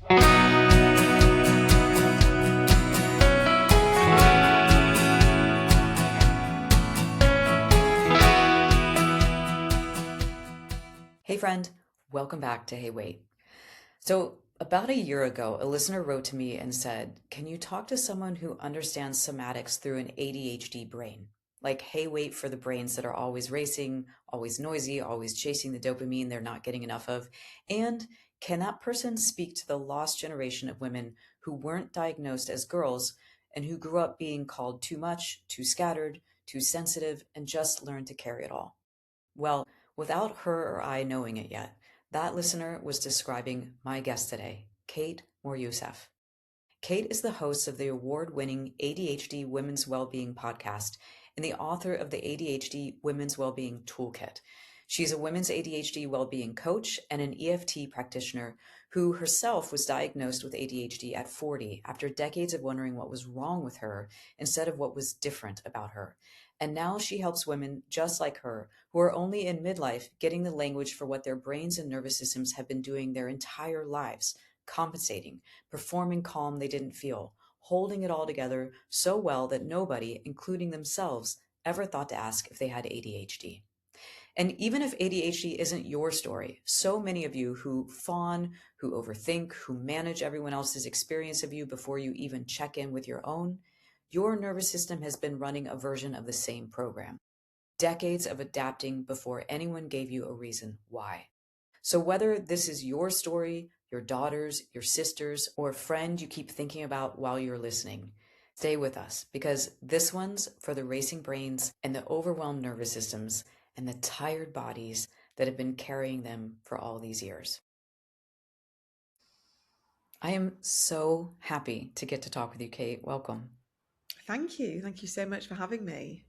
Hey friend, welcome back to Hey Wait. So about a year ago, a listener wrote to me and said, can you talk to someone who understands somatics through an ADHD brain? Like, hey, wait for the brains that are always racing, always noisy, always chasing the dopamine they're not getting enough of. And can that person speak to the lost generation of women who weren't diagnosed as girls and who grew up being called too much, too scattered, too sensitive, and just learned to carry it all? Well, without her or I knowing it yet, that listener was describing my guest today, Kate Moryoussef. Kate is the host of the award-winning ADHD Women's Wellbeing podcast and the author of the ADHD Women's Wellbeing Toolkit. She's a women's ADHD wellbeing coach and an EFT practitioner who herself was diagnosed with ADHD at 40 after decades of wondering what was wrong with her instead of what was different about her. And now she helps women just like her who are only in midlife getting the language for what their brains and nervous systems have been doing their entire lives, compensating, performing calm they didn't feel, holding it all together so well that nobody, including themselves, ever thought to ask if they had ADHD. And even if ADHD isn't your story, so many of you who fawn, who overthink, who manage everyone else's experience of you before you even check in with your own, your nervous system has been running a version of the same program. Decades of adapting before anyone gave you a reason why. So whether this is your story, your daughter's, your sister's, or a friend you keep thinking about while you're listening, stay with us because this one's for the racing brains and the overwhelmed nervous systems and the tired bodies that have been carrying them for all these years. I am so happy to get to talk with you, Kate. Welcome. Thank you. Thank you so much for having me.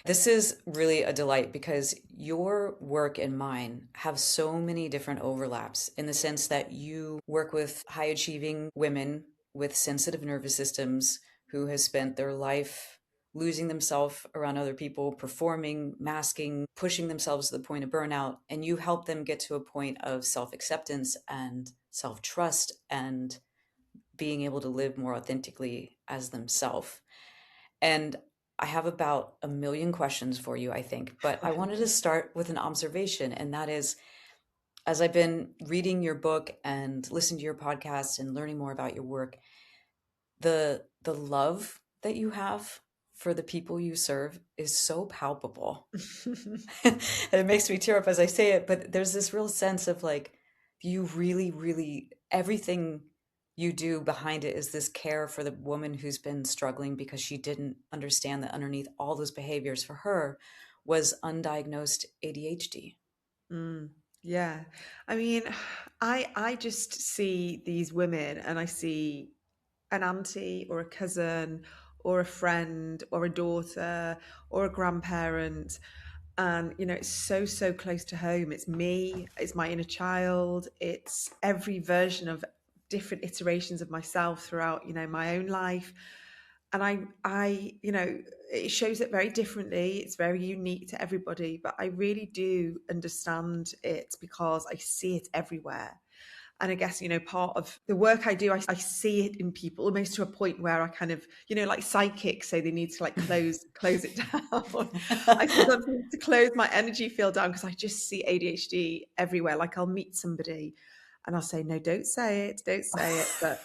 This is really a delight because your work and mine have so many different overlaps in the sense that you work with high achieving women with sensitive nervous systems who has spent their life losing themselves around other people, performing, masking, pushing themselves to the point of burnout. And you help them get to a point of self acceptance and self trust and being able to live more authentically as themselves. And I have about a million questions for you, I think, but I wanted to start with an observation. And that is, as I've been reading your book and listening to your podcast and learning more about your work, the love that you have for the people you serve is so palpable. And it makes me tear up as I say it, but there's this real sense of like, you really, really, everything you do behind it is this care for the woman who's been struggling because she didn't understand that underneath all those behaviors for her was undiagnosed ADHD. Yeah. I mean, I just see these women and I see an auntie or a cousin or a friend or a daughter or a grandparent. And, it's so close to home. It's me, it's my inner child, it's every version of different iterations of myself throughout, my own life. And it shows it very differently. It's very unique to everybody, but I really do understand it because I see it everywhere. And I guess, part of the work I do, I see it in people almost to a point where I kind of, like psychics say they need to like close it down. I sometimes need to close my energy field down because I just see ADHD everywhere. Like I'll meet somebody and I'll say, no, don't say it. But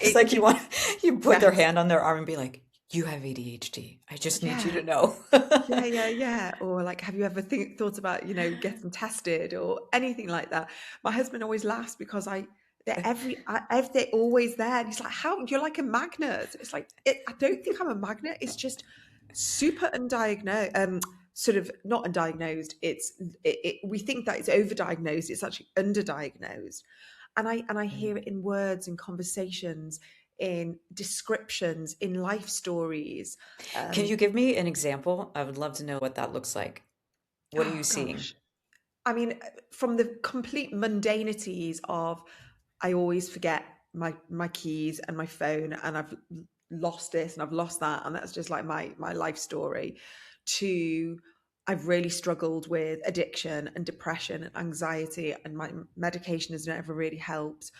It's like you put their yes. hand on their arm and be like, you have ADHD. I just need you Yeah. to know. Yeah. Or like, have you ever thought about, getting tested or anything like that? My husband always laughs because they're always there. And he's like, how, you're like a magnet. It's like, I don't think I'm a magnet. It's just super undiagnosed, sort of not undiagnosed. We think that it's overdiagnosed. It's actually underdiagnosed. And I hear it in words, in conversations, in descriptions, in life stories. Can you give me an example? I would love to know what that looks like. What are Oh you seeing? gosh. I mean, from the complete mundanities of I always forget my keys and my phone and I've lost this and I've lost that and that's just like my life story, to I've really struggled with addiction and depression and anxiety, and my medication has never really helped.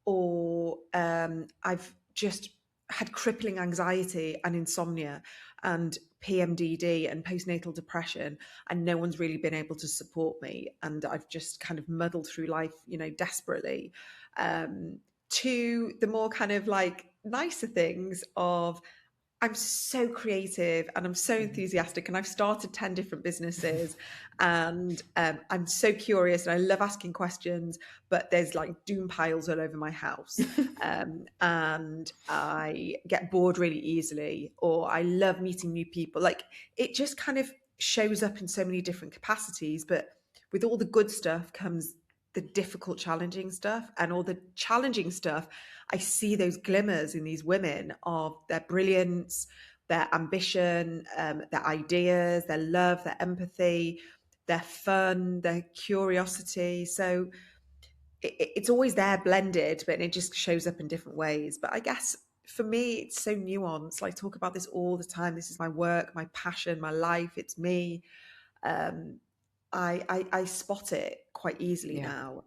Or I've just had crippling anxiety and insomnia and PMDD and postnatal depression, and no one's really been able to support me. And I've just kind of muddled through life, desperately. To the more kind of like nicer things of I'm so creative and I'm so enthusiastic, and I've started 10 different businesses, and I'm so curious and I love asking questions, but there's like doom piles all over my house. And I get bored really easily, or I love meeting new people. Like it just kind of shows up in so many different capacities, but with all the good stuff comes the difficult, challenging stuff, and all the challenging stuff I see those glimmers in these women of their brilliance, their ambition, their ideas, their love, their empathy, their fun, their curiosity. So it's always there blended, but it just shows up in different ways. But I guess for me, it's so nuanced. I talk about this all the time. This is my work, my passion, my life. It's me. Um, I spot it quite easily Yeah. now.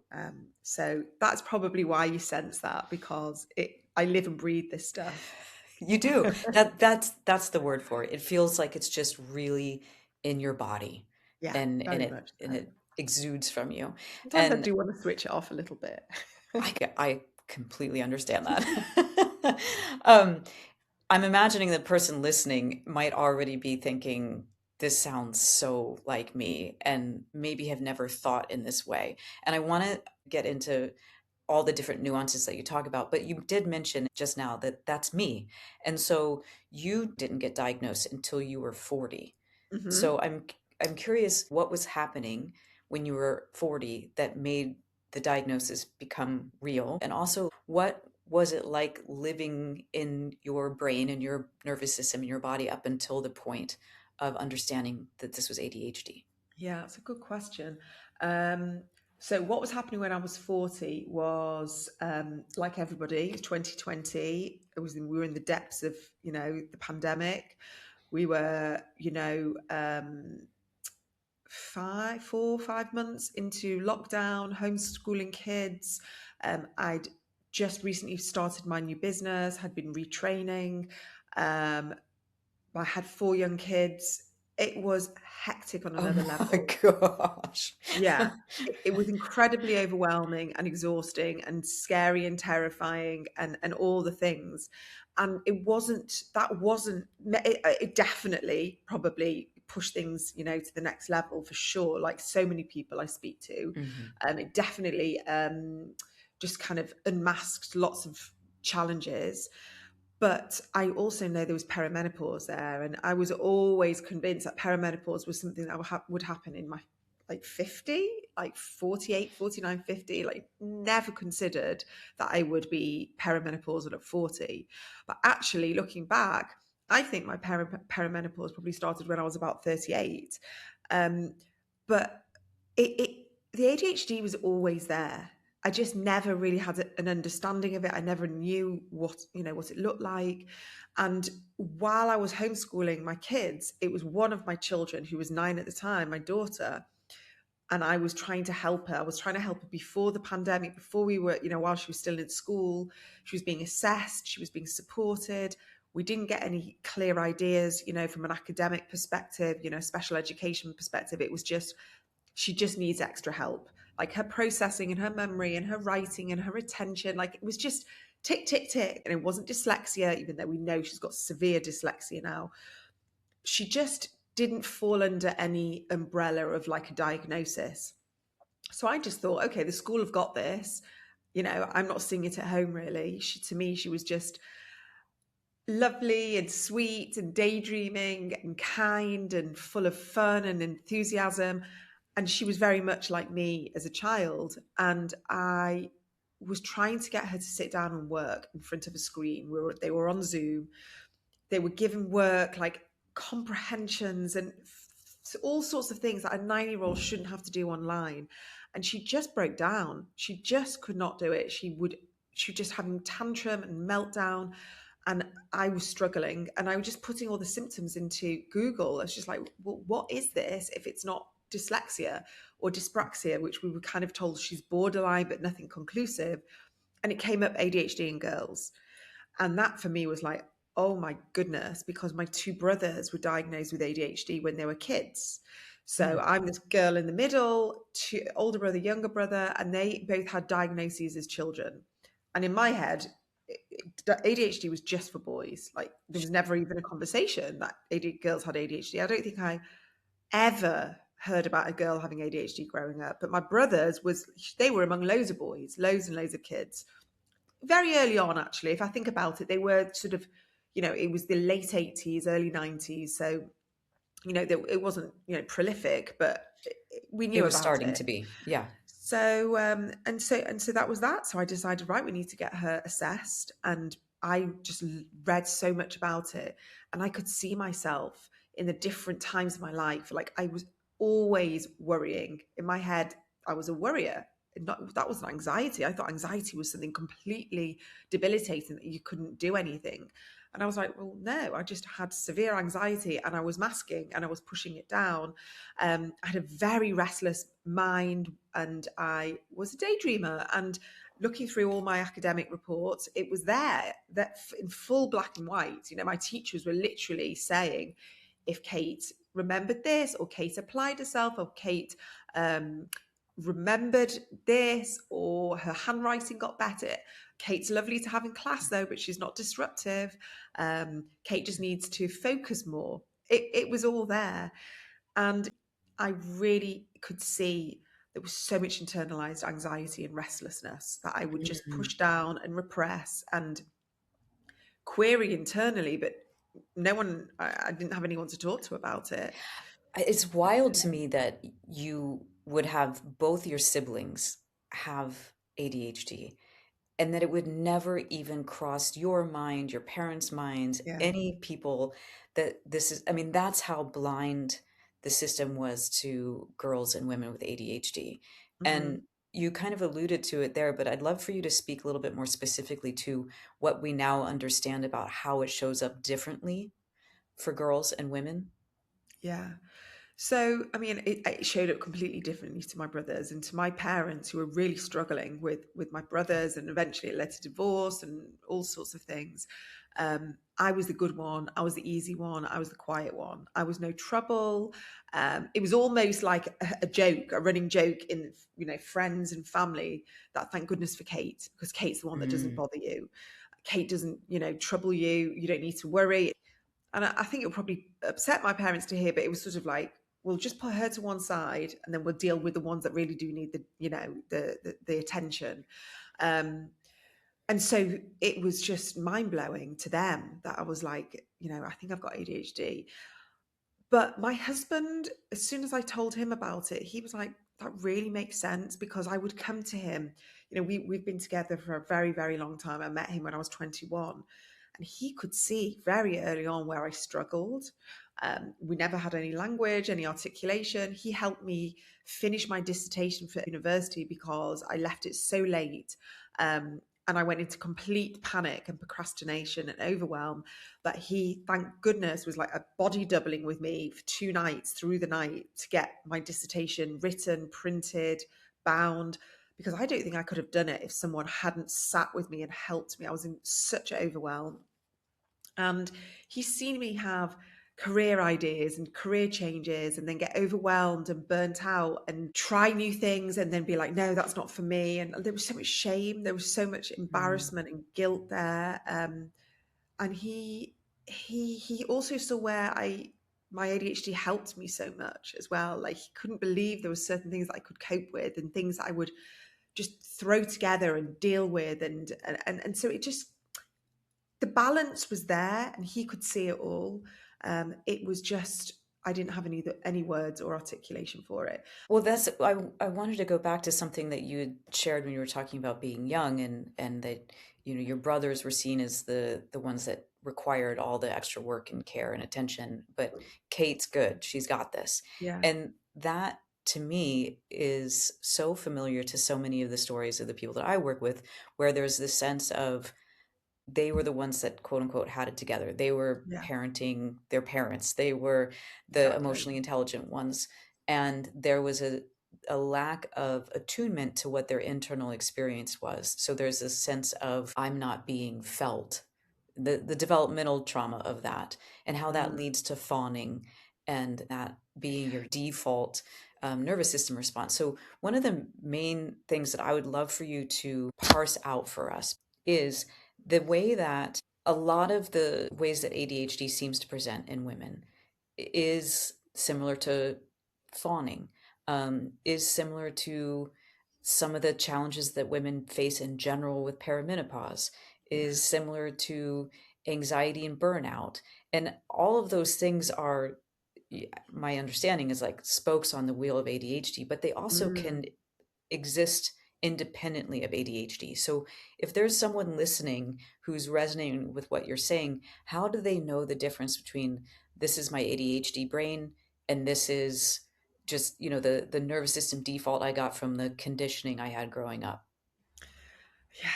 So that's probably why you sense that, because I live and breathe this stuff. You do. That's the word for it. It feels like it's just really in your body, Yeah, and very it much and so. it exudes from you. Sometimes I And do want to switch it off a little bit. I completely understand that. Um, I'm imagining the person listening might already be thinking, this sounds so like me, and maybe have never thought in this way. And I want to get into all the different nuances that you talk about, but you did mention just now that that's me. And so you didn't get diagnosed until you were 40. Hmm. So I'm curious what was happening when you were 40 that made the diagnosis become real? And also, what was it like living in your brain and your nervous system and your body up until the point of understanding that this was ADHD? Yeah, that's a good question. Um, so what was happening when I was 40 was, like everybody, 2020, we were in the depths of, the pandemic. We were, 5 months into lockdown, homeschooling kids. I'd just recently started my new business, had been retraining. Um, I had 4 young kids. It was hectic on Oh another my level. gosh. Yeah, it was incredibly overwhelming and exhausting and scary and terrifying and all the things. And it definitely probably pushed things, to the next level for sure. Like so many people I speak to, Mhm. it definitely just kind of unmasked lots of challenges. But I also know there was perimenopause there, and I was always convinced that perimenopause was something that would happen in my like 50, like 48, 49, 50. Like never considered that I would be perimenopausal at 40. But actually looking back, I think my perimenopause probably started when I was about 38. Um, but the ADHD was always there. I just never really had an understanding of it. I never knew what it looked like. And while I was homeschooling my kids, it was one of my children who was 9 at the time, my daughter, and I was trying to help her. I was trying to help her before the pandemic, before we were, while she was still in school. She was being assessed, she was being supported. We didn't get any clear ideas, from an academic perspective, special education perspective. It was just she just needs extra help. Like her processing and her memory and her writing and her attention, like it was just tick, tick, tick. And it wasn't dyslexia, even though we know she's got severe dyslexia now. She just didn't fall under any umbrella of like a diagnosis. So I just thought, okay, the school have got this. I'm not seeing it at home really. To me, she was just lovely and sweet and daydreaming and kind and full of fun and enthusiasm. And she was very much like me as a child. And I was trying to get her to sit down and work in front of a screen. They were on Zoom. They were given work like comprehensions and all sorts of things that a 9-year-old shouldn't have to do online. And she just broke down. She just could not do it. She was just having tantrum and meltdown. And I was struggling, and I was just putting all the symptoms into Google. I was just like, well, what is this if it's not dyslexia or dyspraxia, which we were kind of told she's borderline, but nothing conclusive. And it came up ADHD in girls. And that for me was like, oh my goodness, because my two brothers were diagnosed with ADHD when they were kids. So Mm. I'm this girl in the middle, two, older brother, younger brother, and they both had diagnoses as children. And in my head, ADHD was just for boys. Like there was never even a conversation that girls had ADHD. I don't think I ever heard about a girl having ADHD growing up. But my brothers they were among loads of boys, loads and loads of kids. Very early on, actually, if I think about it, they were sort of, it was the late 80s, early 90s. So, it wasn't, prolific, but we It knew was about starting it. to be. Yeah. So and so that was that. So I decided, right, we need to get her assessed, and I just read so much about it, and I could see myself in the different times of my life. Like I was always worrying in my head. I was a worrier. Not, that wasn't anxiety. I thought anxiety was something completely debilitating that you couldn't do anything. And I was like, well, no, I just had severe anxiety and I was masking and I was pushing it down. I had a very restless mind and I was a daydreamer. And looking through all my academic reports, it was there that in full black and white. My teachers were literally saying, if Kate remembered this, or Kate applied herself, or Kate remembered this, or her handwriting got better. Kate's lovely to have in class though, but she's not disruptive. Kate just needs to focus more. It was all there. And I really could see there was so much internalized anxiety and restlessness that I would just Mm. push down and repress and query internally, but I didn't have anyone to talk to about it. It's wild to me that you would have both your siblings have ADHD and that it would never even cross your mind, your parents' minds, Yeah. any people that this is, I mean, that's how blind the system was to girls and women with ADHD. Hmm. And you kind of alluded to it there, but I'd love for you to speak a little bit more specifically to what we now understand about how it shows up differently for girls and women. Yeah. So, I mean, it showed up completely differently to my brothers and to my parents, who were really struggling with my brothers, and eventually it led to divorce and all sorts of things. I was the good one. I was the easy one. I was the quiet one. I was no trouble. It was almost like a joke, a running joke in friends and family, that thank goodness for Kate, because Kate's the one that doesn't Mm. bother you. Kate doesn't trouble you. You don't need to worry. And I think it would probably upset my parents to hear, but it was sort of like, we'll just put her to one side, and then we'll deal with the ones that really do need the attention. Um, and so it was just mind blowing to them that I was like, I think I've got ADHD. But my husband, as soon as I told him about it, he was like, that really makes sense, because I would come to him. We've been together for a very, very long time. I met him when I was 21, and he could see very early on where I struggled. We never had any language, any articulation. He helped me finish my dissertation for university because I left it so late. And I went into complete panic and procrastination and overwhelm. But he, thank goodness, was like a body doubling with me for 2 nights through the night to get my dissertation written, printed, bound, because I don't think I could have done it if someone hadn't sat with me and helped me. I was in such overwhelm. And he's seen me have career ideas and career changes, and then get overwhelmed and burnt out and try new things and then be like, no, that's not for me. And there was so much shame, there was so much Mm. embarrassment and guilt there. And he also saw where I my ADHD helped me so much as well. Like he couldn't believe there were certain things that I could cope with and things that I would just throw together and deal with, and so it just, the balance was there and he could see it all. It was just, I didn't have any words or articulation for it. Well, I wanted to go back to something that you had shared when you were talking about being young and that, your brothers were seen as the ones that required all the extra work and care and attention, but Kate's good. She's got this. Yeah. And that to me is so familiar to so many of the stories of the people that I work with, where there's this sense of they were the ones that quote unquote had it together. They were Yeah, parenting their parents. They were the exactly. emotionally intelligent ones. And there was a lack of attunement to what their internal experience was. So there's a sense of I'm not being felt, the developmental trauma of that, and how that Mm. leads to fawning and that being your default nervous system response. So, one of the main things that I would love for you to parse out for us is the way that a lot of the ways that ADHD seems to present in women is similar to fawning, is similar to some of the challenges that women face in general with perimenopause, Yeah. is similar to anxiety and burnout. And all of those things are, my understanding is like spokes on the wheel of ADHD, but they also Mm. can exist independently of ADHD. So if there's someone listening who's resonating with what you're saying, how do they know the difference between this is my ADHD brain and this is just, the nervous system default I got from the conditioning I had growing up? Yeah,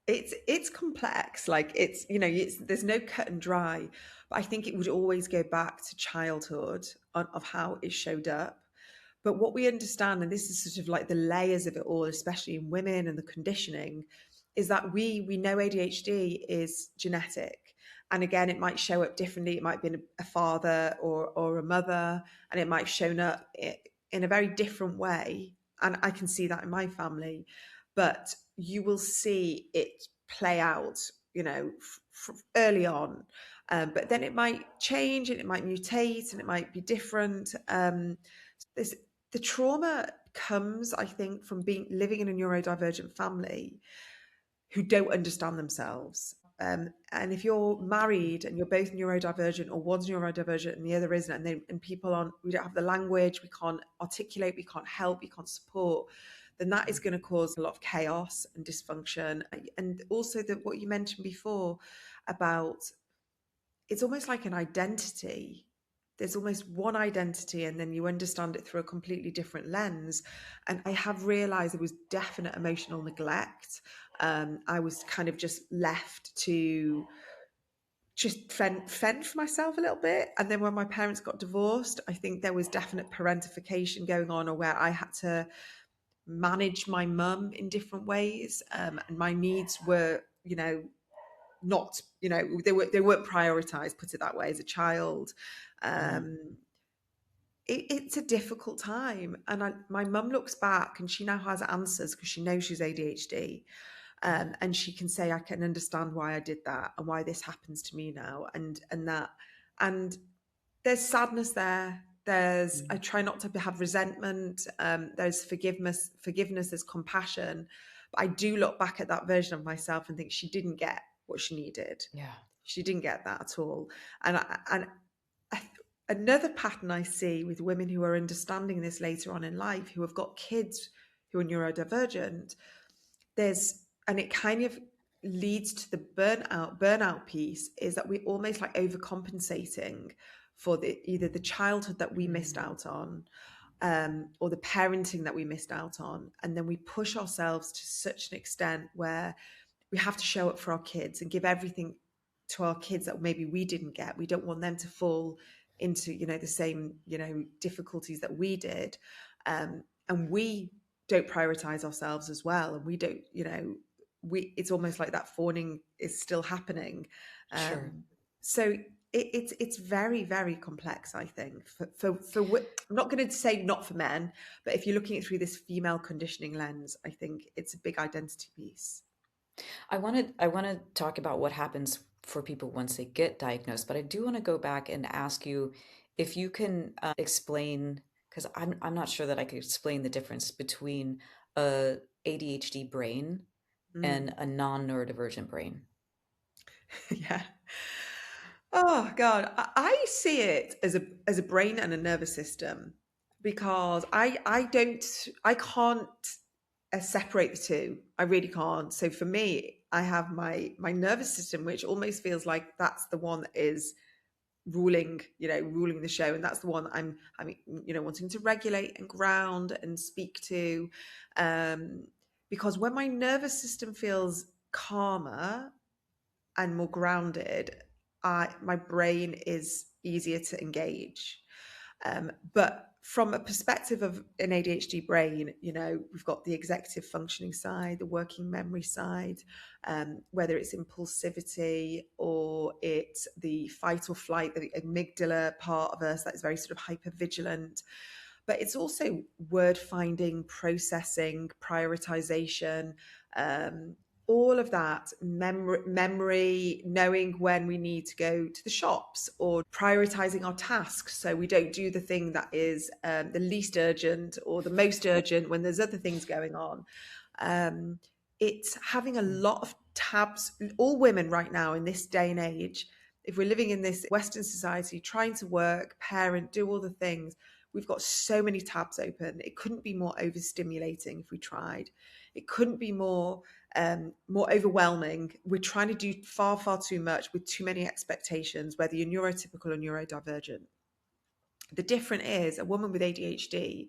it's complex. Like there's no cut and dry, but I think it would always go back to childhood of how it showed up. But what we understand, and this is sort of like the layers of it all, especially in women and the conditioning, is that we know ADHD is genetic. And again, it might show up differently. It might be a father or a mother, and it might have shown up in a very different way. And I can see that in my family. But you will see it play out, early on. But then it might change and it might mutate and it might be different. There's the trauma comes, I think, from being living in a neurodivergent family who don't understand themselves. And if you're married and you're both neurodivergent, or one's neurodivergent and the other isn't, and people aren't, we don't have the language, we can't articulate, we can't help, we can't support, then that is going to cause a lot of chaos and dysfunction. And also what you mentioned before about it's almost like an identity. There's almost one identity, and then you understand it through a completely different lens. And I have realized there was definite emotional neglect. I was kind of just left to just fend for myself a little bit. And then when my parents got divorced, I think there was definite parentification going on, or where I had to manage my mum in different ways. And my needs were, not, they weren't prioritized, put it that way, as a child. Mm, um it's a difficult time, and my mum looks back and she now has answers because she knows she's ADHD. And she can say, I can understand why I did that and why this happens to me now, and that. And there's sadness there. I mm, try not to have resentment. There's forgiveness, there's compassion. But I do look back at that version of myself and think she didn't get what she needed. yeah, She didn't get that at all. And another pattern I see with women who are understanding this later on in life, who have got kids who are neurodivergent, and it kind of leads to the burnout piece, is that we almost like overcompensating for either the childhood that we missed mm, out on, or the parenting that we missed out on, and then we push ourselves to such an extent where we have to show up for our kids and give everything to our kids that maybe we didn't get. We don't want them to fall into the same difficulties that we did. And we don't prioritize ourselves as well, and we don't, it's almost like that fawning is still happening. sure. So it's very, very complex, I think. I'm not going to say not for men, but if you're looking at it through this female conditioning lens, I think it's a big identity piece. I want to talk about what happens for people once they get diagnosed, but I do want to go back and ask you if you can explain, because I'm not sure that I could explain the difference between a ADHD brain Mm. and a non-neurodivergent brain. Yeah. Oh God, I see it as a brain and a nervous system, because I can't separate the two. I really can't. So for me, I have my nervous system, which almost feels like that's the one that is ruling the show, and that's the one that I'm wanting to regulate and ground and speak to, um, because when my nervous system feels calmer, and more grounded, my brain is easier to engage. But from a perspective of an ADHD brain, we've got the executive functioning side, the working memory side, whether it's impulsivity or it's the fight or flight, the amygdala part of us that is very sort of hypervigilant. But it's also word finding, processing, prioritization, um, all of that memory, knowing when we need to go to the shops or prioritizing our tasks so we don't do the thing that is the least urgent or the most urgent when there's other things going on. Um, it's having a lot of tabs. All women right now in this day and age, if we're living in this Western society, trying to work, parent, do all the things, we've got so many tabs open. It couldn't be more overstimulating if we tried. It couldn't be more overwhelming. We're trying to do far, far too much with too many expectations, whether you're neurotypical or neurodivergent. The difference is a woman with ADHD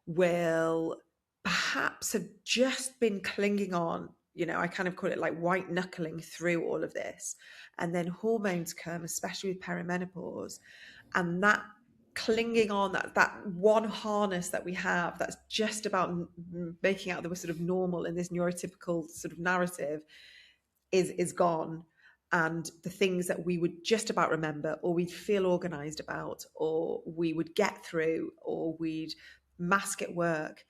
will perhaps have just been clinging on. I kind of call it like white knuckling through all of this. And then hormones come, especially with perimenopause. And that clinging on, that one harness that we have that's just about making out that we're sort of normal in this neurotypical sort of narrative is gone. And the things that we would just about remember or we'd feel organized about or we would get through or we'd mask at work,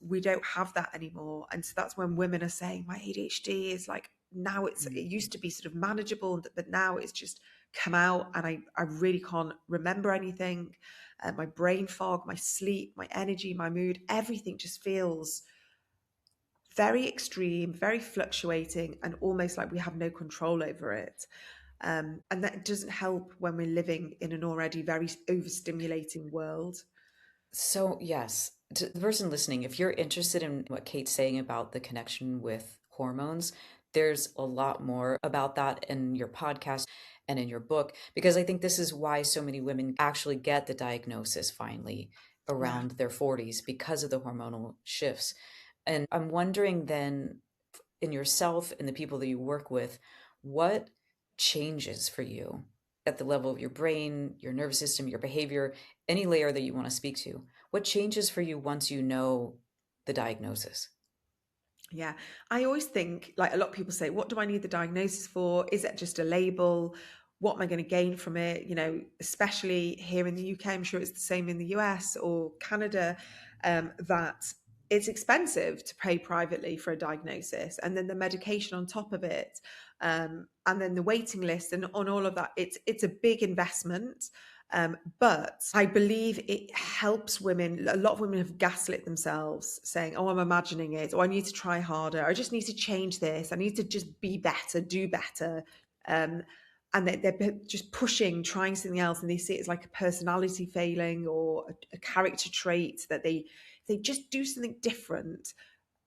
we don't have that anymore. And so that's when women are saying my ADHD is like, now it used to be sort of manageable, but now it's just come out and I really can't remember anything. My brain fog, my sleep, my energy, my mood, everything just feels very extreme, very fluctuating, and almost like we have no control over it. And that doesn't help when we're living in an already very overstimulating world. So, yes, to the person listening, if you're interested in what Kate's saying about the connection with hormones, there's a lot more about that in your podcast and in your book, because I think this is why so many women actually get the diagnosis finally Yeah. around their 40s because of the hormonal shifts. And I'm wondering then, in yourself and the people that you work with, what changes for you at the level of your brain, your nervous system, your behavior, any layer that you want to speak to? What changes for you once you know the diagnosis? Yeah. I always think, like a lot of people say, what do I need the diagnosis for? Is it just a label? What am I going to gain from it? Especially here in the UK, I'm sure it's the same in the US or Canada, that it's expensive to pay privately for a diagnosis. And then the medication on top of it, and then the waiting list and on all of that. It's a big investment. But I believe it helps women. A lot of women have gaslit themselves saying, oh, I'm imagining it, or I need to try harder. I just need to change this. I need to just be better, do better. Um, and they're just pushing, trying something else. And they see it as like a personality failing or a character trait that they just do something different,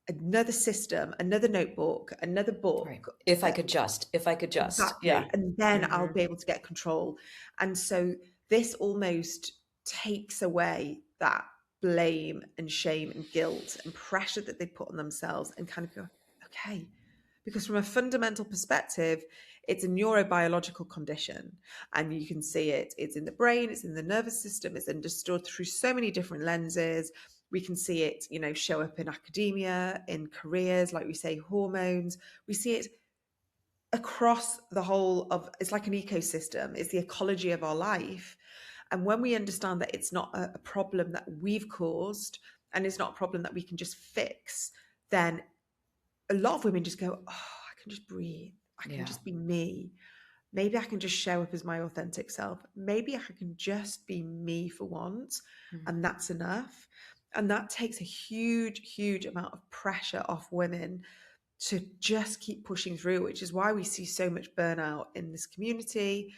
another system, another notebook, another Right. book. If I could just, yeah. Exactly. And then I'll Hmm. be able to get control. And so this almost takes away that blame and shame and guilt and pressure that they put on themselves and kind of go, okay. Because from a fundamental perspective, it's a neurobiological condition. And you can see it. It's in the brain, it's in the nervous system, it's understood through so many different lenses. We can see it, show up in academia, in careers, like we say, hormones. We see it across the whole of, it's like an ecosystem, it's the ecology of our life. And when we understand that it's not a problem that we've caused and it's not a problem that we can just fix, then a lot of women just go, oh, I can just breathe, I can Yeah. just be me, maybe I can just show up as my authentic self, maybe I can just be me for once, Mhm. and that's enough. And that takes a huge amount of pressure off women to just keep pushing through, which is why we see so much burnout in this community.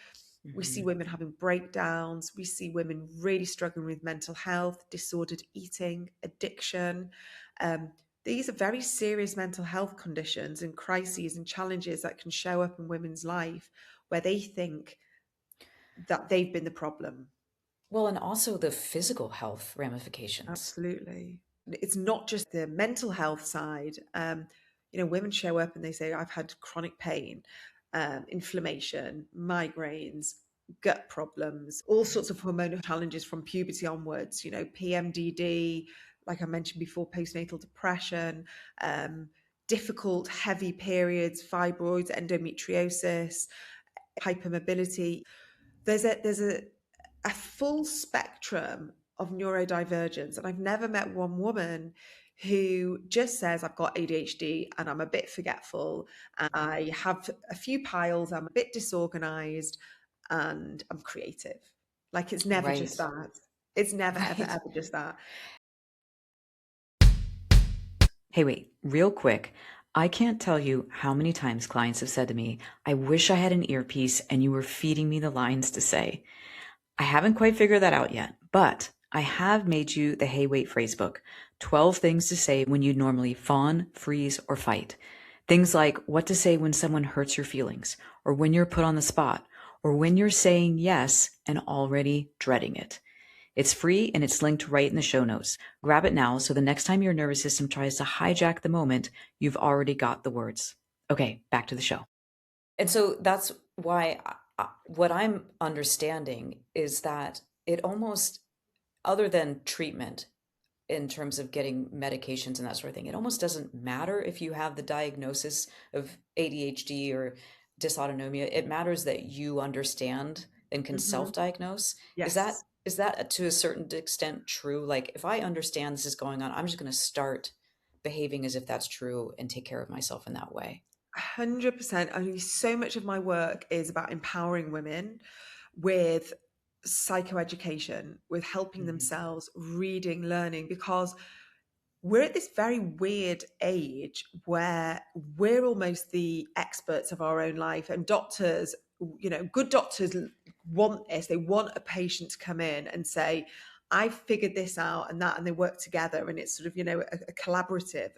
We see Mhm. women having breakdowns. We see women really struggling with mental health, disordered eating, addiction. Um, these are very serious mental health conditions and crises and challenges that can show up in women's life where they think that they've been the problem. Well, and also the physical health ramifications. Absolutely. It's not just the mental health side. Women show up and they say, I've had chronic pain. inflammation, migraines, gut problems, all sorts of hormonal challenges from puberty onwards, PMDD, like I mentioned before, postnatal depression, difficult, heavy periods, fibroids, endometriosis, hypermobility. There's a full spectrum of neurodivergence, and I've never met one woman who just says I've got ADHD and I'm a bit forgetful and I have a few piles, I'm a bit disorganized and I'm creative. Like it's never just Right. that. It's never, ever, Right. ever just that. Hey, wait, real quick. I can't tell you how many times clients have said to me, I wish I had an earpiece and you were feeding me the lines to say. I haven't quite figured that out yet, but I have made you the Hey Wait phrasebook. 12 things to say when you normally fawn, freeze, or fight. Things like what to say when someone hurts your feelings, or when you're put on the spot, or when you're saying yes and already dreading it. It's free and it's linked right in the show notes. Grab it now so the next time your nervous system tries to hijack the moment, you've already got the words. Okay, back to the show. And so that's why what I'm understanding is that it almost, other than treatment in terms of getting medications and that sort of thing, it almost doesn't matter if you have the diagnosis of ADHD or dysautonomia. It matters that you understand and can Hmm. self-diagnose. Is that Yes. is that to a certain extent true? Like if I understand this is going on, I'm just going to start behaving as if that's true and take care of myself in that way. 100%. I mean, so much of my work is about empowering women with psychoeducation, with helping Mhm. themselves, reading, learning, because we're at this very weird age where we're almost the experts of our own life. And doctors, good doctors want this. They want a patient to come in and say, I figured this out and that, and they work together. And it's sort of, a collaborative,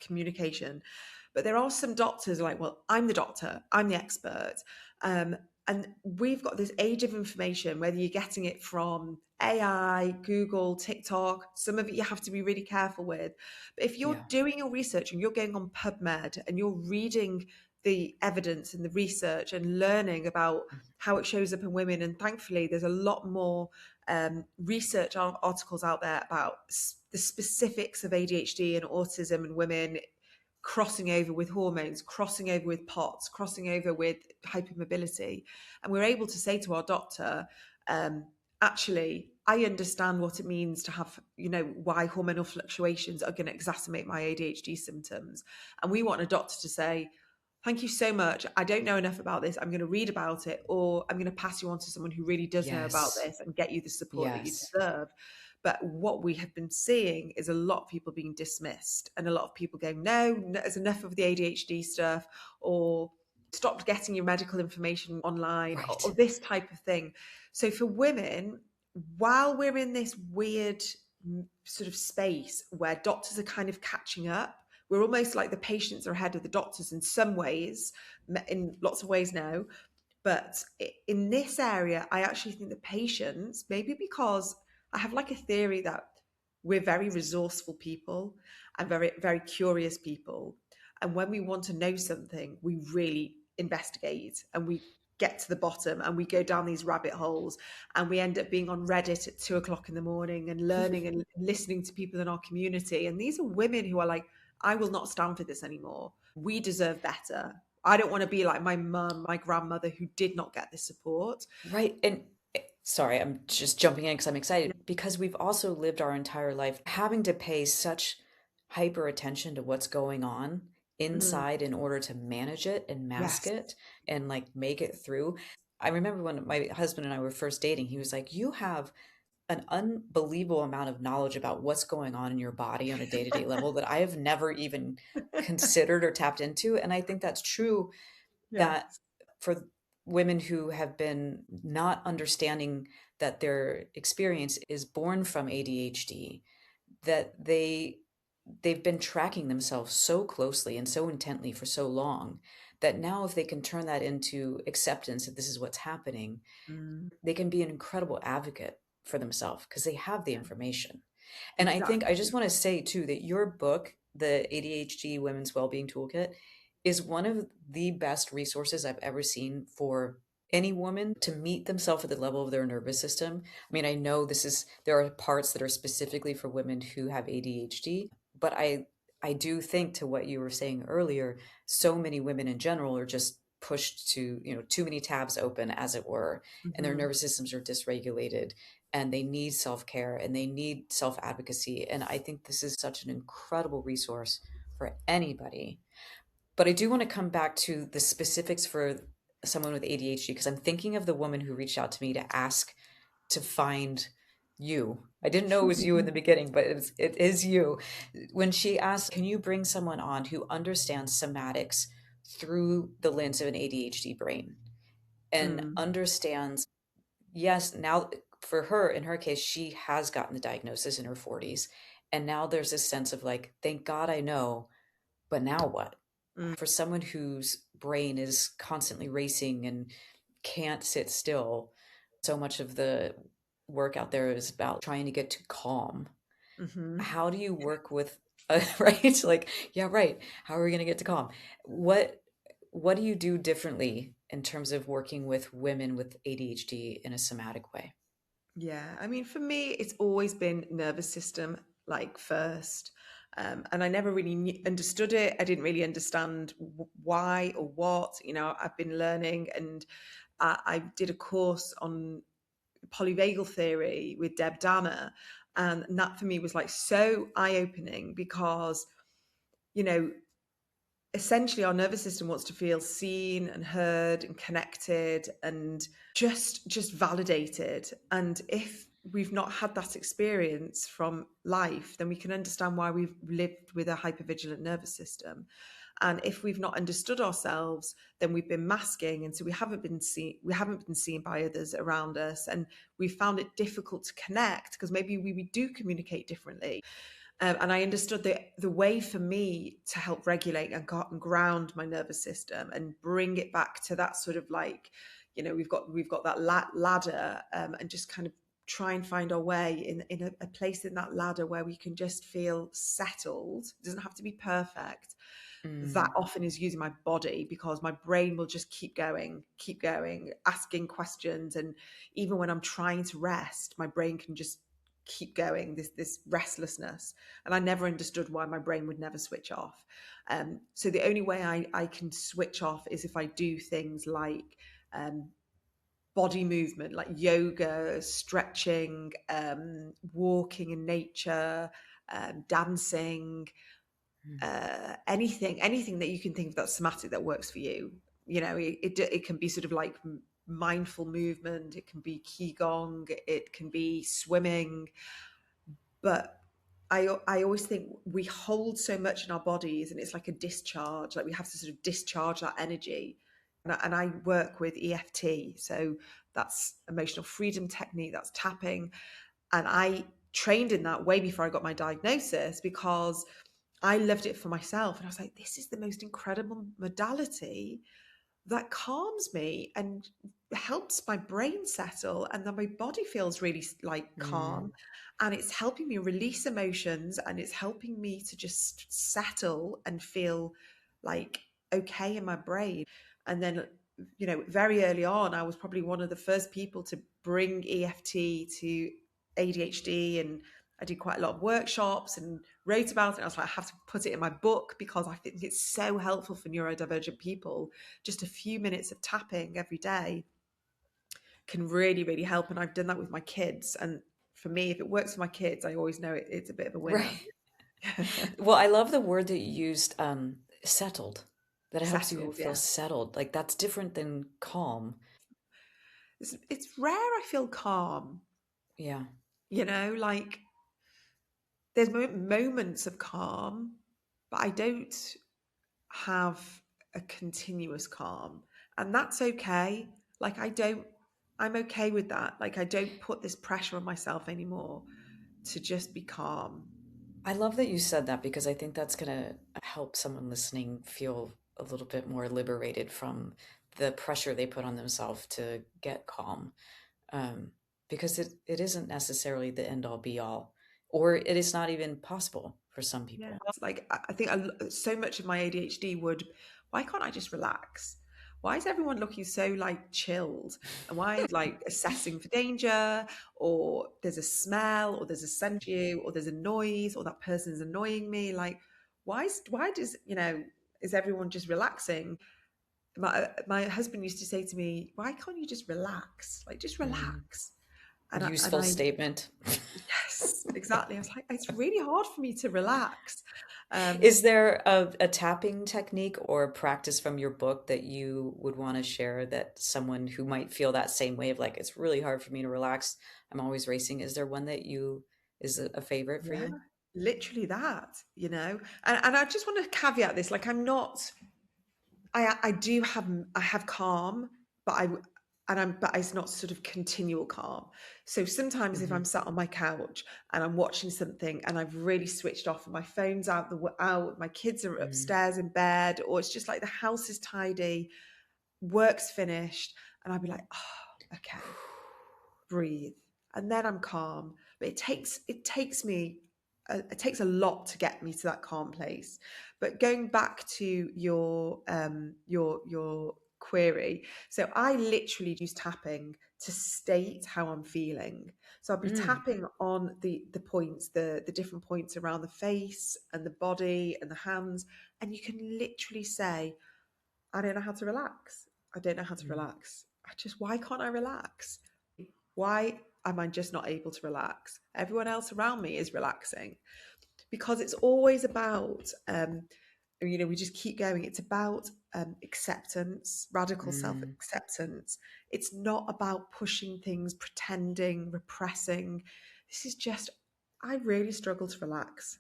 communication. But there are some doctors who are like, well, I'm the doctor, I'm the expert. Um, and we've got this age of information, whether you're getting it from AI, Google, TikTok, some of it you have to be really careful with. But if you're Yeah. doing your research and you're going on PubMed and you're reading the evidence and the research and learning about how it shows up in women, and thankfully there's a lot more research articles out there about the specifics of ADHD and autism and women crossing over with hormones, crossing over with POTS, crossing over with hypermobility. And we're able to say to our doctor, um, actually, I understand what it means to have, why hormonal fluctuations are going to exacerbate my ADHD symptoms. And we want a doctor to say, thank you so much. I don't know enough about this. I'm going to read about it, or I'm going to pass you on to someone who really does know about Yes. this and get you the support that you Yes. deserve. But what we have been seeing is a lot of people being dismissed and a lot of people going, no, there's enough of the ADHD stuff, or stop getting your medical information online, or Right. this type of thing. So for women, while we're in this weird sort of space where doctors are kind of catching up, we're almost like the patients are ahead of the doctors in some ways, in lots of ways now. But in this area, I actually think the patients, maybe because I have like a theory that we're very resourceful people and very, very curious people. And when we want to know something, we really investigate and we get to the bottom and we go down these rabbit holes and we end up being on Reddit at 2 o'clock in the morning and learning and listening to people in our community. And these are women who are like, I will not stand for this anymore. We deserve better. I don't want to be like my mum, my grandmother who did not get this support. Right. And sorry, I'm just jumping in because I'm excited because we've also lived our entire life having to pay such hyper attention to what's going on Mm, inside in order to manage it and mask yes. it and like make it through. I remember when my husband and I were first dating, he was like, "You have an unbelievable amount of knowledge about what's going on in your body on a day-to-day level that I have never even considered or tapped into." And I think that's true that Yes. for women who have been not understanding that their experience is born from ADHD, that they've been tracking themselves so closely and so intently for so long that now if they can turn that into acceptance that this is what's happening, Mm, they can be an incredible advocate for themselves because they have the yeah, information. And I think I exactly. just want to say too that your book, the ADHD Women's Wellbeing Toolkit, is one of the best resources I've ever seen for any woman to meet themselves at the level of their nervous system. I mean, I know there are parts that are specifically for women who have ADHD, but I do think, to what you were saying earlier, so many women in general are just pushed to, too many tabs open, as it were, and their Hmm. nervous systems are dysregulated, and they need self-care and they need self-advocacy. And I think this is such an incredible resource for anybody. But I do want to come back to the specifics for someone with ADHD, because I'm thinking of the woman who reached out to me to ask to find you. I didn't know it was you in the beginning, but it is you. When she asked, can you bring someone on who understands somatics through the lens of an ADHD brain and Mm, understands, yes, now for her, in her case, she has gotten the diagnosis in her 40s. And now there's this sense of like, thank God I know, but now what? mm, For someone whose brain is constantly racing and can't sit still, so much of the work out there is about trying to get to calm. hmm. How do you work with right? Like, yeah, right. How are we going to get to calm? What what do you do differently in terms of working with women with ADHD in a somatic way? Yeah, I mean, for me, it's always been nervous system like first. And I never really understood it. I didn't really understand why or what. I've been learning, and I did a course on polyvagal theory with Deb Danner. And that for me was like so eye opening because, you know, essentially our nervous system wants to feel seen and heard and connected and just validated. And if we've not had that experience from life, then we can understand why we've lived with a hypervigilant nervous system. And if we've not understood ourselves, then we've been masking, and so we haven't been seen by others around us, and we found it difficult to connect because maybe we do communicate differently. And I understood the way for me to help regulate and ground my nervous system and bring it back to that sort of like, we've got that ladder, and just kind of try and find our way in a place in that ladder where we can just feel settled. It doesn't have to be perfect. That Mm, often is using my body, because my brain will just keep going, asking questions. And even when I'm trying to rest, my brain can just keep going, this restlessness. And I never understood why my brain would never switch off. So the only way I can switch off is if I do things like um, body movement, like yoga, stretching, walking in nature, dancing, mm, anything that you can think of that's somatic that works for you. It can be sort of like mindful movement, it can be qigong, it can be swimming. But I always think we hold so much in our bodies, and it's like a discharge, like we have to sort of discharge that energy. And I work with EFT, so that's emotional freedom technique, that's tapping. And I trained in that way before I got my diagnosis because I loved it for myself. And I was like, this is the most incredible modality that calms me and helps my brain settle. And then my body feels really like calm. mm, And it's helping me release emotions, and it's helping me to just settle and feel like okay in my brain. And then, very early on, I was probably one of the first people to bring EFT to ADHD. And I did quite a lot of workshops and wrote about it. I was like, I have to put it in my book because I think it's so helpful for neurodivergent people. Just a few minutes of tapping every day can really, really help. And I've done that with my kids. And for me, if it works for my kids, I always know it's a bit of a winner. right. Well, I love the word that you used, settled, that it helps you Settled, feel yeah. settled. Like, that's different than calm. It's rare I feel calm, Yeah. like there's moments of calm, but I don't have a continuous calm. And that's okay. Like, I'm okay with that. Like, I don't put this pressure on myself anymore to just be calm. I love that you said that, because I think that's going to help someone listening feel a little bit more liberated from the pressure they put on themselves to get calm. Um, because it isn't necessarily the end all be all, or it is not even possible for some Yeah. people. Like, I think so much of my ADHD would why can't I just relax? Why is everyone looking so like chilled? And why like assessing for danger, or there's a smell, or there's a scent you, or there's a noise, or that person's annoying me? Like, why does, is everyone just relaxing? My husband used to say to me, "Why can't you just relax? Like, just Mm. relax." And Useful I statement. yes, exactly. I was like, it's really hard for me to relax. Um, Is there a tapping technique or a practice from your book that you would want to share that someone who might feel that same way of like, it's really hard for me to relax, I'm always racing. Is there one that you is a favorite for yeah, you? literally that. And I just want to caveat this, like, I'm not. I do have I have calm, but but it's not sort of continual calm. So sometimes if Hmm. I'm sat on my couch and I'm watching something and I've really switched off and my phone's out, my kids are Mm. upstairs in bed, or it's just like the house is tidy, work's finished, and I'd be like, oh, okay, breathe, and then I'm calm. But it takes a lot to get me to that calm place. But going back to your query, so I literally use tapping to state how I'm feeling. So I'll be Mm. tapping on the points, the different points around the face and the body and the hands, and you can literally say, I don't know how to relax. I don't know how to Mm. relax. Why can't I relax? Why am I just not able to relax? Everyone else around me is relaxing, because it's always about, we just keep going. It's about acceptance, radical self Mm. acceptance. It's not about pushing things, pretending, repressing. This is just, I really struggle to relax.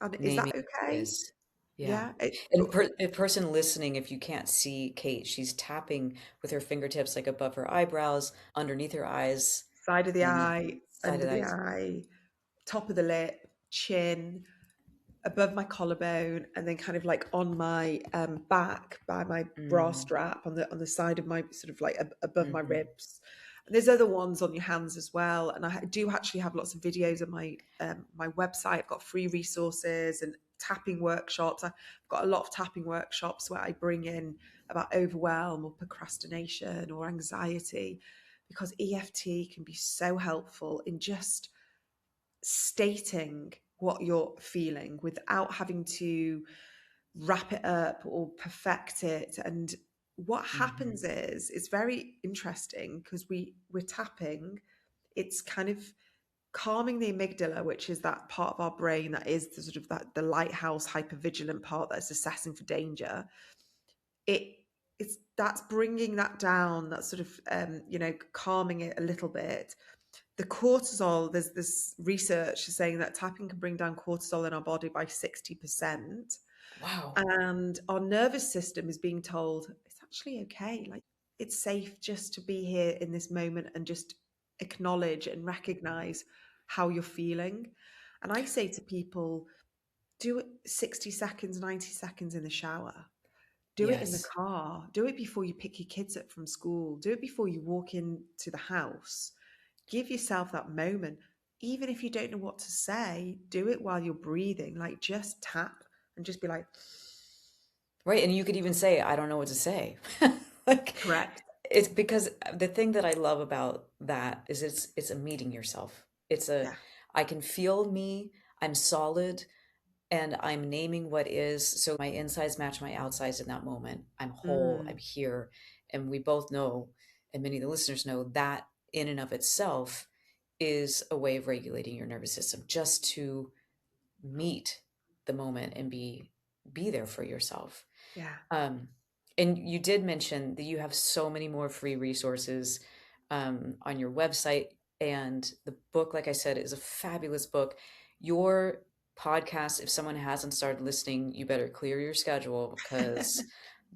And is Naming that what it okay? is. Yeah. Yeah. And a person listening, if you can't see Kate, she's tapping with her fingertips like above her eyebrows, underneath her eyes, Side of the and then eye, side of under the the eyes. eye, top of the lip, chin, above my collarbone, and then kind of like on my back by my bra Mm. strap on the side of my sort of like above my Hmm. ribs. And there's other ones on your hands as well. And I do actually have lots of videos on my website. I've got free resources and tapping workshops. I've got a lot of tapping workshops where I bring in about overwhelm or procrastination or anxiety, because EFT can be so helpful in just stating what you're feeling without having to wrap it up or perfect it. And what Hmm. happens is, it's very interesting because we're tapping, it's kind of calming the amygdala, which is that part of our brain that is the sort of that the lighthouse hypervigilant part that's assessing for danger. That's bringing that down, that sort of calming it a little bit. The cortisol, there's this research saying that tapping can bring down cortisol in our body by 60%. Wow. And our nervous system is being told it's actually okay. Like, it's safe just to be here in this moment and just acknowledge and recognize how you're feeling. And I say to people, do it 60 seconds, 90 seconds in the shower. Do it in the Yes. car. Do it before you pick your kids up from school. Do it before you walk into the house. Give yourself that moment. Even if you don't know what to say, do it while you're breathing. Like, just tap and just be like, Right. And you could even say, I don't know what to say. Like correct. it's because the thing that I love about that is it's a meeting yourself. It's a Yeah. I can feel me, I'm solid, and I'm naming what is. So my insides match my outsides in that moment. I'm whole, I'm Mm, here. And we both know, and many of the listeners know, that in and of itself is a way of regulating your nervous system, just to meet the moment and be there for yourself. yeah. Um, and you did mention that you have so many more free resources on your website. And the book, like I said, is a fabulous book. Your podcast, if someone hasn't started listening, you better clear your schedule because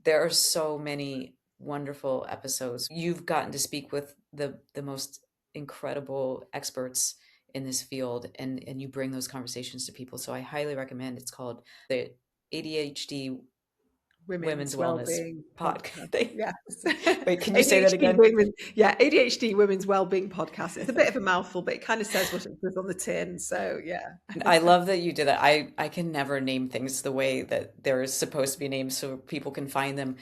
there are so many wonderful episodes. You've gotten to speak with the most incredible experts in this field, and you bring those conversations to people. So I highly recommend. It's called the ADHD Women's Women's Wellness Wellbeing Podcast. Podcast. Yes. Wait, can you say that ADHD again? Women, yeah, ADHD Women's Wellbeing Podcast. It's a bit of a mouthful, but it kind of says what it says on the tin. So yeah. I love that you did that. I can never name things the way that they're supposed to be named so people can find them.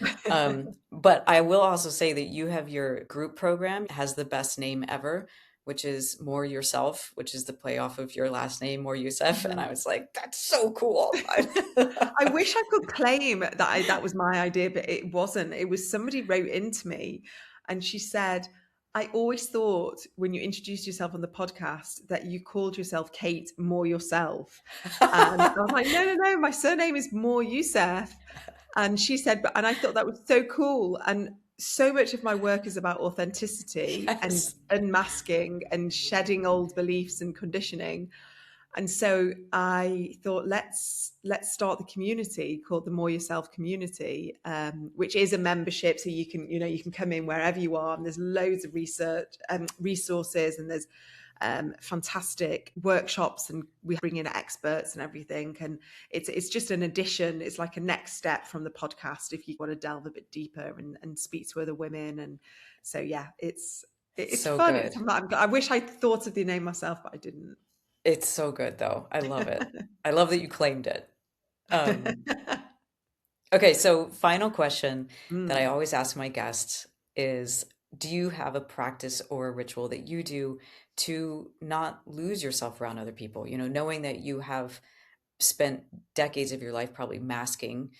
But I will also say that you have your group program has the best name ever, which is More Yourself, which is the play off of your last name, More Youssef. And I Mhm. was like, that's so cool. I wish I could claim that that was my idea, but it wasn't. It was somebody wrote into me and she said, I always thought when you introduced yourself on the podcast that you called yourself Kate More Yourself. And I was like, no, no, no, my surname is More Youssef. And she said, but, and I thought that was so cool. And so much of my work is about authenticity and Yes. unmasking and shedding old beliefs and conditioning. And so I thought, let's start the community called the More Yourself Community, which is a membership. So you can come in wherever you are, and there's loads of research and resources, and there's fantastic workshops, and we bring in experts and everything. And it's just an addition. It's like a next step from the podcast if you want to delve a bit deeper and speak to other women. And so yeah, it's So fun. good. I wish I thought of the name myself, but I didn't. It's so good though. I love it. I love that you claimed it. Um, Okay, so final question that I Mm, always ask my guests is, do you have a practice or a ritual that you do to not lose yourself around other people? You know, knowing that you have spent decades of your life probably masking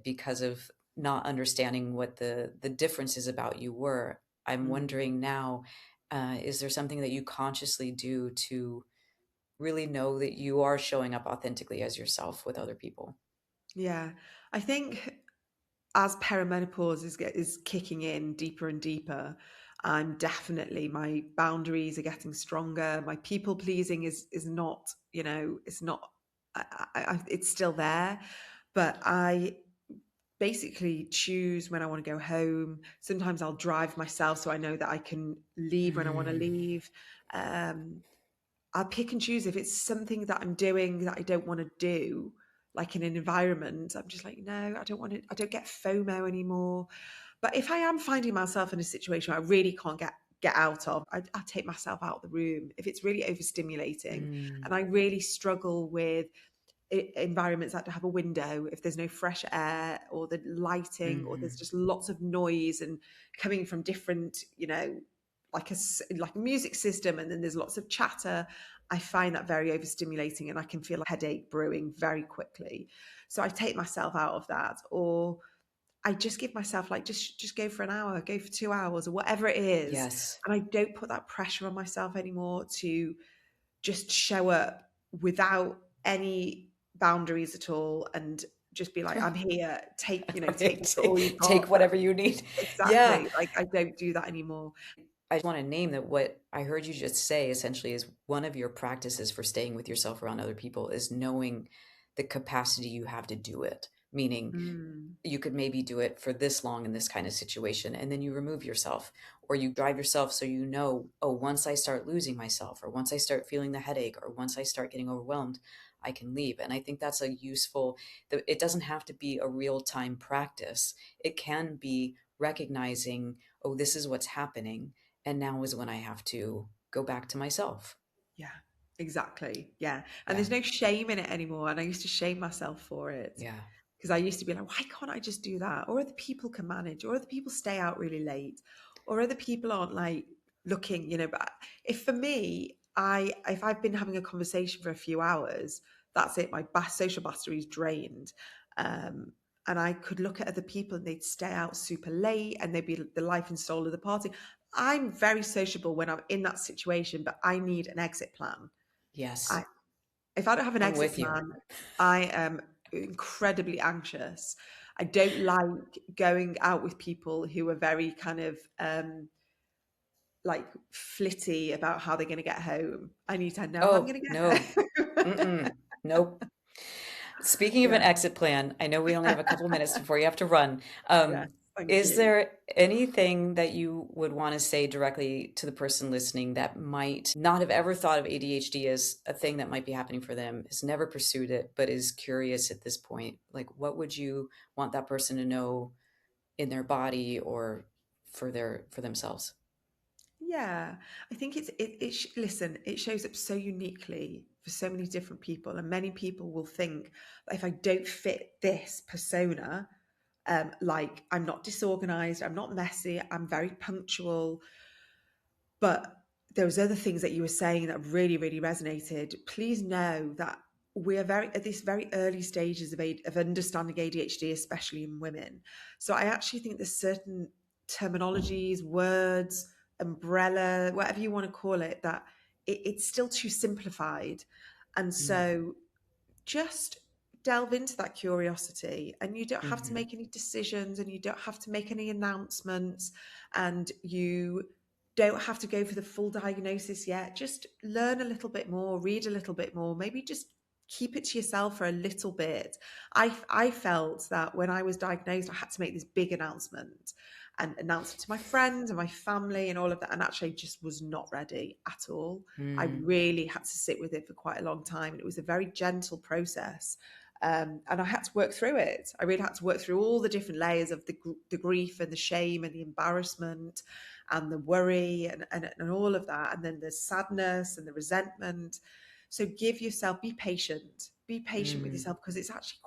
because of not understanding what the differences about you were. I'm mm. wondering now, is there something that you consciously do to really know that you are showing up authentically as yourself with other people? Yeah, I think as perimenopause is kicking in deeper and deeper, I'm definitely my boundaries are getting stronger. My people pleasing is not, it's not. It's still there, but I basically choose when I want to go home. Sometimes I'll drive myself so I know that I can leave when I want to Mm, leave. Um, I'll pick and choose if it's something that I'm doing that I don't want to do, like in an environment. I'm just like, no, I don't want to, I don't get FOMO anymore. But if I am finding myself in a situation where I really can't get out of, I take myself out of the room. If it's really overstimulating mm, and I really struggle with environments that have a window, if there's no fresh air or the lighting or there's mhm. just lots of noise and coming from different, like a music system, and then there's lots of chatter, I find that very overstimulating and I can feel a headache brewing very quickly. So I take myself out of that, or I just give myself like just go for an hour, go for 2 hours or whatever it is. Yes. And I don't put that pressure on myself anymore to just show up without any boundaries at all and just be like, I'm here, take me Right. for all you've got. Take whatever you need. Yeah. Exactly. Like I don't do that anymore. I want to name that what I heard you just say essentially is one of your practices for staying with yourself around other people is knowing the capacity you have to do it. Meaning Mm, you could maybe do it for this long in this kind of situation, and then you remove yourself or you drive yourself so you know, oh, once I start losing myself or once I start feeling the headache or once I start getting overwhelmed, I can leave. And I think that's a useful, it doesn't have to be a real time practice. It can be recognizing, oh, this is what's happening, and now is when I have to go back to myself. yeah, exactly. Yeah. And Yeah. there's no shame in it anymore. And I used to shame myself for it Yeah. because I used to be like, why can't I just do that? Or other people can manage, or other people stay out really late, or other people aren't like looking, but if for me, if I've been having a conversation for a few hours, that's it. My social battery is drained. Um, and I could look at other people and they'd stay out super late and they'd be the life and soul of the party. I'm very sociable when I'm in that situation, but I need an exit plan. Yes. I If I don't have an I'm exit with you. plan, I am incredibly anxious. I don't like going out with people who are very kind of like flitty about how they're going to get home. I need to know how I'm Oh, going to no. get home. Mm-mm. Nope. Speaking of an Yeah. exit plan, I know we only have a couple minutes before you have to run. Yeah. Thank Is you. there anything that you would want to say directly to the person listening that might not have ever thought of ADHD as a thing that might be happening for them, has never pursued it, but is curious at this point? Like, what would you want that person to know in their body or for themselves? Yeah, I think listen, it shows up so uniquely for so many different people, and many people will think that if I don't fit this persona, like I'm not disorganized, I'm not messy, I'm very punctual, but there was other things that you were saying that really, really resonated. Please know that we are very at these very early stages of understanding ADHD, especially in women. So I actually think there's certain terminologies, words, umbrella, whatever you want to call it, that it's still too simplified. And Mm, so just delve into that curiosity, and you don't have to mhm, make any decisions, and you don't have to make any announcements, and you don't have to go for the full diagnosis yet. Just learn a little bit more, read a little bit more, maybe just keep it to yourself for a little bit. I felt that when I was diagnosed, I had to make this big announcement and announce it to my friends and my family and all of that, and actually I just was not ready at all. I mm, really had to sit with it for quite a long time. And it was a very gentle process. And I had to work through it. I really had to work through all the different layers of the grief and the shame and the embarrassment and the worry and all of that. And then the sadness and the resentment. So be patient with mm, yourself, because it's actually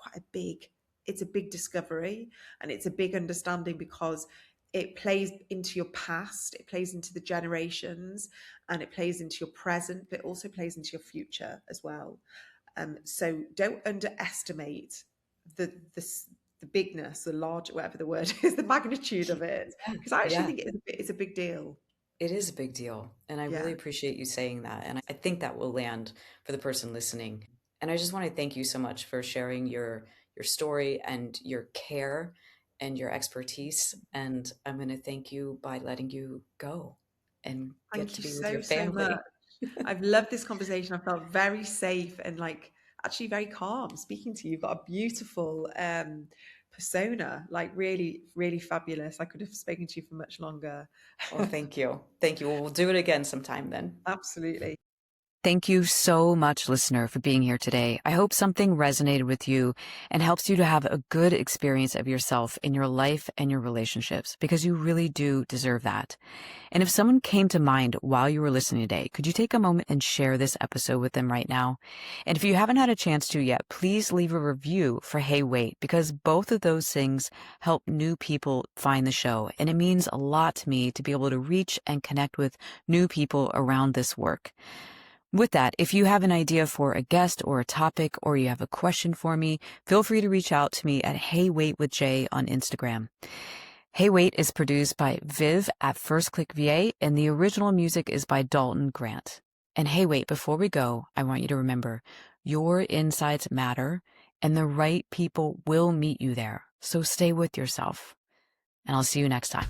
it's a big discovery, and it's a big understanding, because it plays into your past, it plays into the generations, and it plays into your present, but it also plays into your future as well. So don't underestimate the the the bigness, the large, whatever the word is, the magnitude of it, yeah, because I actually yeah. think it's a big deal. It is a big deal, and I really Yeah, appreciate you saying that, and I think that will land for the person listening. And I just want to thank you so much for sharing your story and your care and your expertise, and I'm going to thank you by letting you go and get thank to you be with your so much. family. I've loved this conversation. I felt very safe and like actually very calm speaking to you. You've got a beautiful persona, like really, really fabulous. I could have spoken to you for much longer. Well, thank you. Thank you. Well, we'll do it again sometime then. Absolutely. Thank you so much, listener, for being here today. I hope something resonated with you and helps you to have a good experience of yourself in your life and your relationships, because you really do deserve that. And if someone came to mind while you were listening today, could you take a moment and share this episode with them right now? And if you haven't had a chance to yet, please leave a review for Hey Wait, because both of those things help new people find the show. And it means a lot to me to be able to reach and connect with new people around this work. With that, if you have an idea for a guest or a topic, or you have a question for me, feel free to reach out to me at Hey Wait with Jay on Instagram. Hey Wait is produced by Viv at First Click VA, and the original music is by Dalton Grant. And hey wait, before we go, I want you to remember your insights matter, and the right people will meet you there. So stay with yourself, and I'll see you next time.